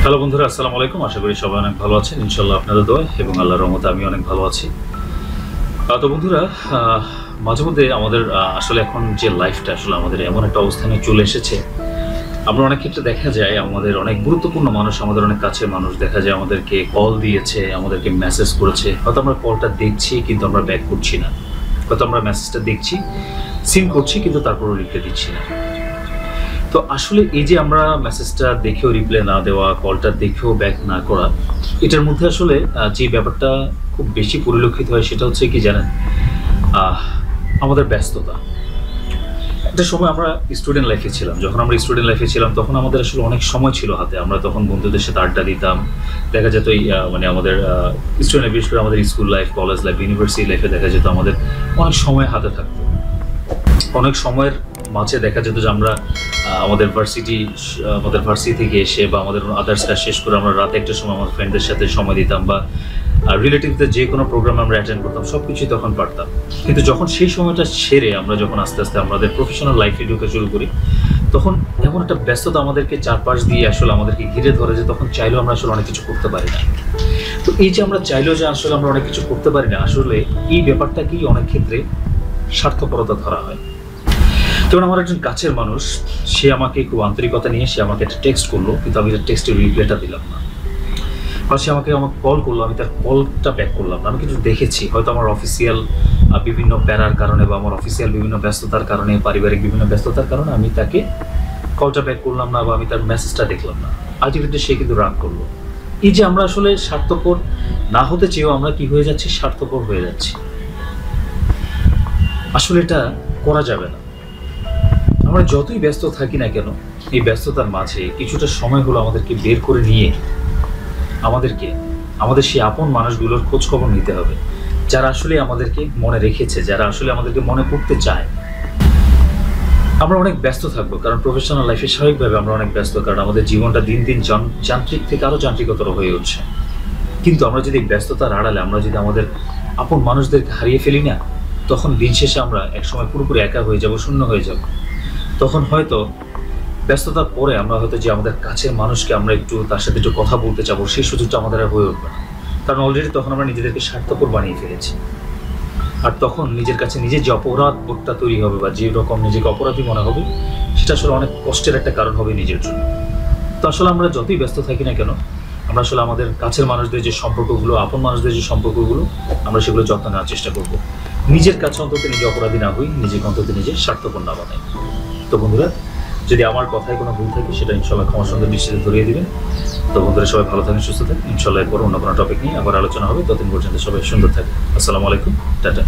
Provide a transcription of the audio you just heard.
Hello বন্ধুরা, আসসালামু আলাইকুম। আশা করি সবাই অনেক ভালো আছেন। ইনশাল্লাহ আপনাদের দোয়ায় এবং আল্লাহর রহমতে আমি অনেক ভালো আছি। তো বন্ধুরা, মাঝে মধ্যে আমাদের আসলে এখন যে লাইফটা আসলে আমাদের এমন একটা অবস্থানে চলে এসেছে, আমরা অনেক ক্ষেত্রে দেখা যায় আমাদের অনেক গুরুত্বপূর্ণ মানুষ, আমাদের অনেক কাছের মানুষ দেখা যায় আমাদেরকে কল দিয়েছে, আমাদেরকে মেসেজ করেছে। হয়তো আমরা কলটা দেখছি কিন্তু আমরা ব্যাক করছি না, হয়তো আমরা মেসেজটা দেখছি, সিন করছি কিন্তু তারপরও রিপ্লাই দিচ্ছি না। তো আসলে এই যে আমরা মেসেজটা দেখেও রিপ্লাই না দেওয়া, কলটা দেখেও ব্যাক না করা, এটার মধ্যে আসলে যে ব্যাপারটা খুব বেশি পরিলক্ষিত হয় সেটা হচ্ছে কি জানেন, আমাদের ব্যস্ততা। একটা সময় আমরা স্টুডেন্ট লাইফে ছিলাম, যখন আমরা স্টুডেন্ট লাইফে ছিলাম তখন আমাদের আসলে অনেক সময় ছিল হাতে। আমরা তখন বন্ধুদের সাথে আড্ডা দিতাম, দেখা যেত মানে আমাদের স্টুডেন্ট লাইফ, বিশেষ করে আমাদের school life, college life, university লাইফে দেখা যেত আমাদের অনেক সময় হাতে থাকতো। অনেক সময়ের মাঝে দেখা যেত যে আমরা আমাদের ভার্সিটি থেকে এসে বা আমাদের আদার্স কাজ শেষ করে আমরা রাতে একটা সময় আমাদের ফ্রেন্ডদের সাথে সময় দিতাম, বা রিলেটিভদের যে কোনো প্রোগ্রাম আমরা অ্যাটেন্ড করতাম, সব কিছুই তখন পারতাম। কিন্তু যখন সেই সময়টা ছেড়ে আমরা যখন আস্তে আস্তে আমাদের প্রফেশনাল লাইফে ঢুকে শুরু করি, তখন এমন একটা ব্যস্ততা আমাদেরকে চারপাশ দিয়ে আসলে আমাদেরকে ঘিরে ধরে যে তখন চাইলেও আমরা আসলে অনেক কিছু করতে পারি না। তো এই যে আমরা চাইলেও যে আসলে আমরা অনেক কিছু করতে পারি না, আসলে এই ব্যাপারটাকেই অনেক ক্ষেত্রে স্বার্থপরতা ধরা হয়। যেমন আমার একজন কাছের মানুষ, সে আমাকে খুব আন্তরিকতা নিয়ে সে আমাকে একটা টেক্সট করলো, কিন্তু আমি তার টেক্সটের রিপ্লাইটা দিলাম না। বা সে আমাকে কল করলো, আমি তার কলটা ব্যাক করলাম না। আমি কিছু দেখেছি, হয়তো আমার অফিসিয়াল বিভিন্ন প্যারার কারণে বা আমার অফিসিয়াল বিভিন্ন ব্যস্ততার কারণে, পারিবারিক বিভিন্ন ব্যস্ততার কারণে আমি তাকে কলটা ব্যাক করলাম না, বা আমি তার মেসেজটা দেখলাম না। আলটিমেটলি সে কিন্তু রাগ করলো। এই যে আমরা আসলে স্বার্থপর না হতে চেয়েও আমরা কি হয়ে যাচ্ছি, স্বার্থপর হয়ে যাচ্ছি। আসলে এটা করা যাবে না। আমরা যতই ব্যস্ত থাকি না কেন, এই ব্যস্ততার মাঝে কিছুটা সময় হলো আমাদেরকে বের করে নিয়ে আমাদের সেই আপন মানুষগুলোর খোঁজ খবর নিতে হবে, যারা আসলে আমাদেরকে মনে রেখেছে, যারা আসলে আমাদেরকে মনে করতে চায়। আমরা অনেক ব্যস্ত থাকবো, কারণ প্রফেশনাল লাইফে স্বাভাবিকভাবে আমরা অনেক ব্যস্ত, কারণ আমাদের জীবনটা দিন দিন যান্ত্রিক থেকে আরও যান্ত্রিকতর হয়ে উঠছে। কিন্তু আমরা যদি ব্যস্ততার আড়ালে আমরা যদি আমাদের আপন মানুষদেরকে হারিয়ে ফেলি না, তখন দিন শেষে আমরা একসময় পুরোপুরি একা হয়ে যাব, শূন্য হয়ে যাব। তখন হয়তো ব্যস্ততার পরে আমরা হয়তো যে আমাদের কাছের মানুষকে আমরা একটু তার সাথে একটু কথা বলতে চাবো, সেই সুযোগটা আমাদের আর হয়ে উঠবে না। কারণ অলরেডি তখন আমরা নিজেদেরকে স্বার্থপর বানিয়ে ফেলেছি। আর তখন নিজের কাছে নিজের যে অপরাধ বোধটা তৈরি হবে, বা যে রকম নিজেকে অপরাধী মনে হবে, সেটা আসলে অনেক কষ্টের একটা কারণ হবে নিজের জন্য। তো আসলে আমরা যতই ব্যস্ত থাকি না কেন, আমরা আসলে আমাদের কাছের মানুষদের যে সম্পর্কগুলো, আপন মানুষদের যে সম্পর্কগুলো, আমরা সেগুলো যত্ন নেওয়ার চেষ্টা করব। নিজের কাছে অন্তত নিজে অপরাধী না হই, নিজেকে অন্তত নিজে স্বার্থপর না বানাই। তো বন্ধুরা, যদি আমার কথায় কোনো ভুল থাকে সেটা ইনশাল্লাহ ক্ষমা সুন্দর দৃষ্টিতে ধরিয়ে দিবেন। তো বন্ধুরা, সবাই ভালো থাকেন, সুস্থ থাকেন। ইনশাল্লাহ এরপর অন্য কোনো টপিক নিয়ে আবার আলোচনা হবে। ততদিন পর্যন্ত সবাই সুন্দর থাকেন। আসসালামু আলাইকুম, টাটা।